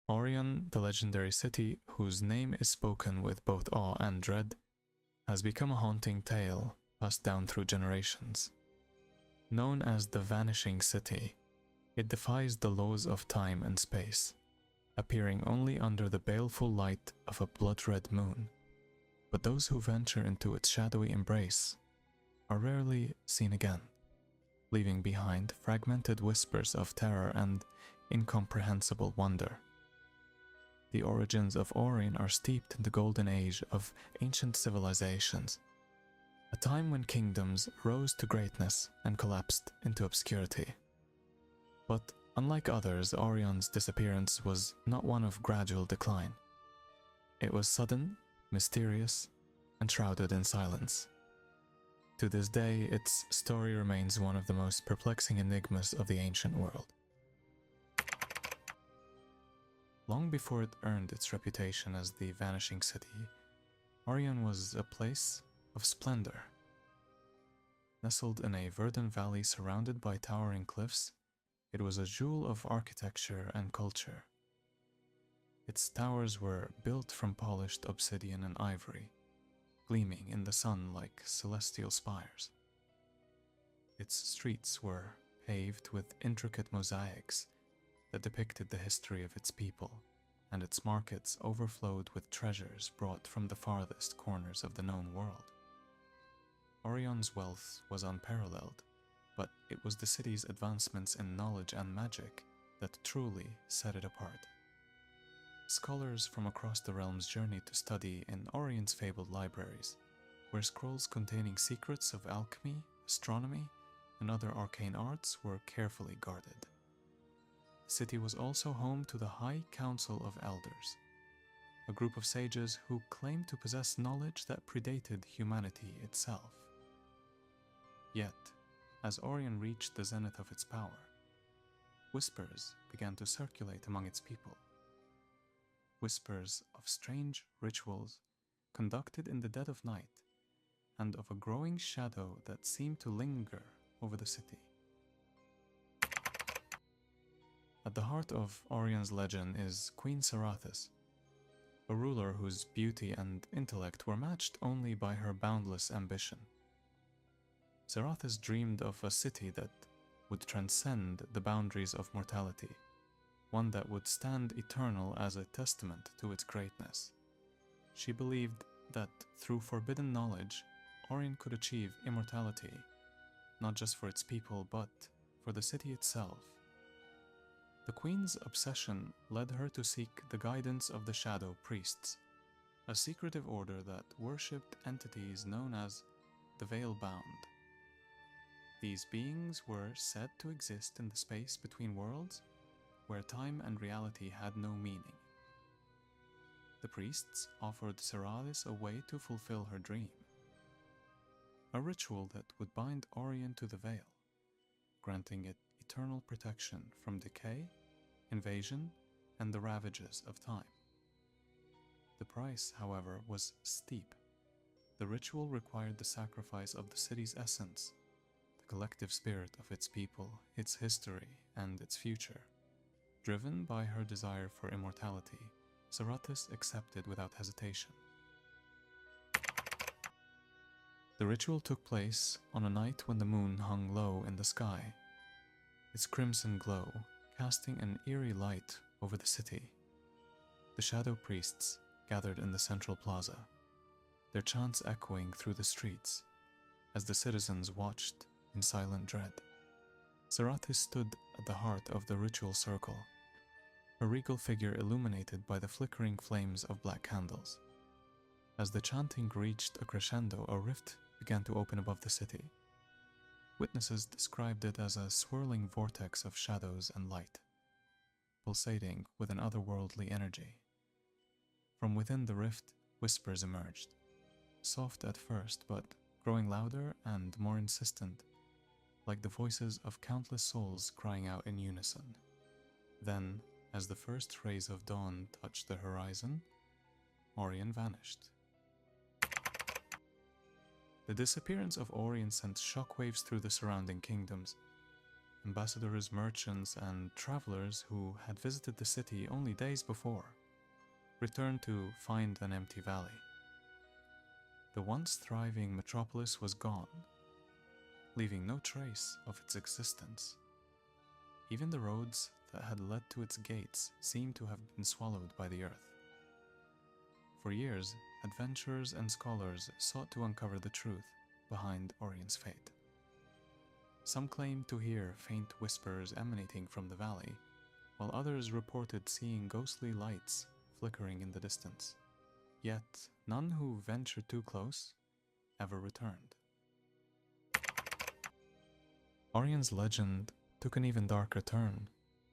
Aurion, the legendary city whose name is spoken with both awe and dread, has become a haunting tale passed down through generations. Known as the Vanishing City, it defies the laws of time and space, appearing only under the baleful light of a blood-red moon. But those who venture into its shadowy embrace are rarely seen again, leaving behind fragmented whispers of terror and incomprehensible wonder. The origins of Aurion are steeped in the golden age of ancient civilizations, a time when kingdoms rose to greatness and collapsed into obscurity. But unlike others, Aurion's disappearance was not one of gradual decline. It was sudden, mysterious, and shrouded in silence. To this day, its story remains one of the most perplexing enigmas of the ancient world. Long before it earned its reputation as the Vanishing City, Aurion was a place of splendor. Nestled in a verdant valley surrounded by towering cliffs, it was a jewel of architecture and culture. Its towers were built from polished obsidian and ivory, gleaming in the sun like celestial spires. Its streets were paved with intricate mosaics that depicted the history of its people, and its markets overflowed with treasures brought from the farthest corners of the known world. Aurion's wealth was unparalleled, but it was the city's advancements in knowledge and magic that truly set it apart. Scholars from across the realms journeyed to study in Aurion's fabled libraries, where scrolls containing secrets of alchemy, astronomy, and other arcane arts were carefully guarded. The city was also home to the High Council of Elders, a group of sages who claimed to possess knowledge that predated humanity itself. Yet, as Aurion reached the zenith of its power, whispers began to circulate among its people. Whispers of strange rituals conducted in the dead of night, and of a growing shadow that seemed to linger over the city. At the heart of Aurion's legend is Queen Sarathis, a ruler whose beauty and intellect were matched only by her boundless ambition. Sarathis dreamed of a city that would transcend the boundaries of mortality, one that would stand eternal as a testament to its greatness. She believed that through forbidden knowledge, Aurion could achieve immortality, not just for its people, but for the city itself. The Queen's obsession led her to seek the guidance of the Shadow Priests, a secretive order that worshipped entities known as the Veilbound. These beings were said to exist in the space between worlds, where time and reality had no meaning. The priests offered Sarathis a way to fulfill her dream, a ritual that would bind Aurion to the veil, granting it eternal protection from decay, invasion, and the ravages of time. The price, however, was steep. The ritual required the sacrifice of the city's essence, the collective spirit of its people, its history, and its future. Driven by her desire for immortality, Sarathis accepted without hesitation. The ritual took place on a night when the moon hung low in the sky, its crimson glow casting an eerie light over the city. The Shadow Priests gathered in the central plaza, their chants echoing through the streets as the citizens watched in silent dread. Sarathis stood at the heart of the ritual circle, her regal figure illuminated by the flickering flames of black candles. As the chanting reached a crescendo, a rift began to open above the city. Witnesses described it as a swirling vortex of shadows and light, pulsating with an otherworldly energy. From within the rift, whispers emerged, soft at first but growing louder and more insistent, like the voices of countless souls crying out in unison. Then, as the first rays of dawn touched the horizon, Aurion vanished. The disappearance of Aurion sent shockwaves through the surrounding kingdoms, ambassadors, merchants, and travelers who had visited the city only days before returned to find an empty valley. The once thriving metropolis was gone, leaving no trace of its existence. Even the roads that had led to its gates seemed to have been swallowed by the earth. For years, adventurers and scholars sought to uncover the truth behind Aurion's fate. Some claimed to hear faint whispers emanating from the valley, while others reported seeing ghostly lights flickering in the distance. Yet, none who ventured too close ever returned. Aurion's legend took an even darker turn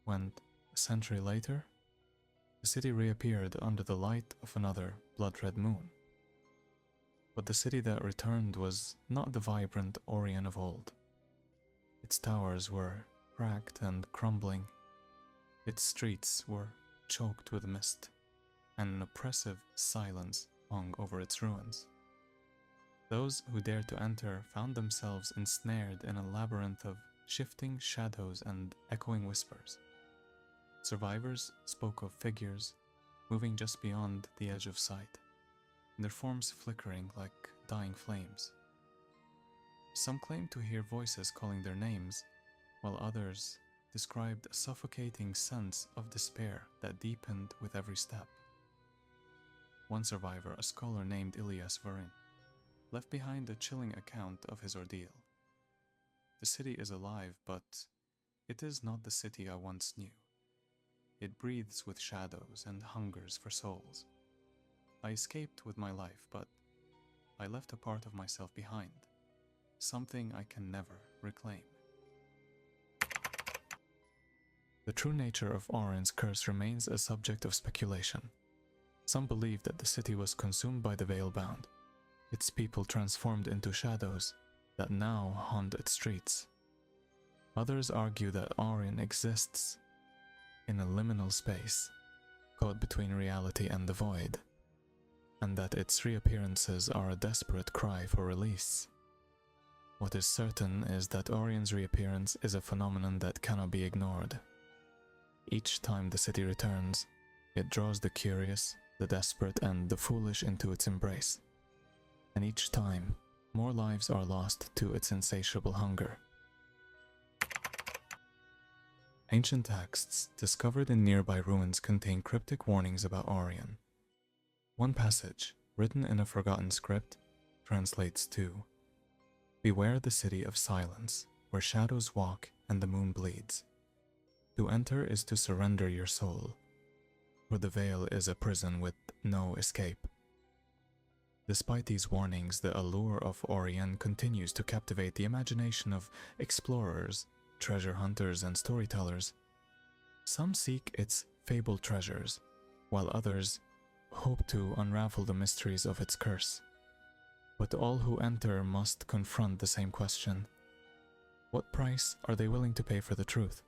when, a century later, the city reappeared under the light of another blood-red moon. But the city that returned was not the vibrant Aurion of old. Its towers were cracked and crumbling. Its streets were choked with mist, and an oppressive silence hung over its ruins. Those who dared to enter found themselves ensnared in a labyrinth of shifting shadows and echoing whispers. Survivors spoke of figures moving just beyond the edge of sight, their forms flickering like dying flames. Some claimed to hear voices calling their names, while others described a suffocating sense of despair that deepened with every step. One survivor, a scholar named Ilyas Varin, left behind a chilling account of his ordeal. The city is alive, but it is not the city I once knew. It breathes with shadows and hungers for souls. I escaped with my life, but I left a part of myself behind, something I can never reclaim. The true nature of Aurion's curse remains a subject of speculation. Some believe that the city was consumed by the Veilbound, its people transformed into shadows that now haunt its streets. Others argue that Aurion exists in a liminal space, caught between reality and the void, and that its reappearances are a desperate cry for release. What is certain is that Aurion's reappearance is a phenomenon that cannot be ignored. Each time the city returns, it draws the curious, the desperate, and the foolish into its embrace. And each time, more lives are lost to its insatiable hunger. Ancient texts discovered in nearby ruins contain cryptic warnings about Aurion. One passage, written in a forgotten script, translates to, "Beware the city of silence, where shadows walk and the moon bleeds. To enter is to surrender your soul, for the veil is a prison with no escape." Despite these warnings, the allure of Aurion continues to captivate the imagination of explorers, treasure hunters, and storytellers. Some seek its fabled treasures, while others hope to unravel the mysteries of its curse. But all who enter must confront the same question: what price are they willing to pay for the truth?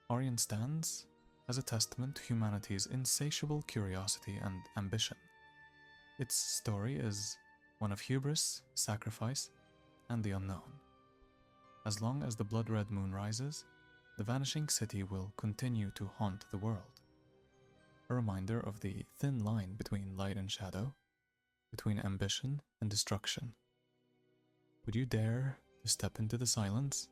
Aurion stands as a testament to humanity's insatiable curiosity and ambition. Its story is one of hubris, sacrifice, and the unknown. As long as the blood-red moon rises, the vanishing city will continue to haunt the world. A reminder of the thin line between light and shadow, between ambition and destruction. Would you dare to step into the silence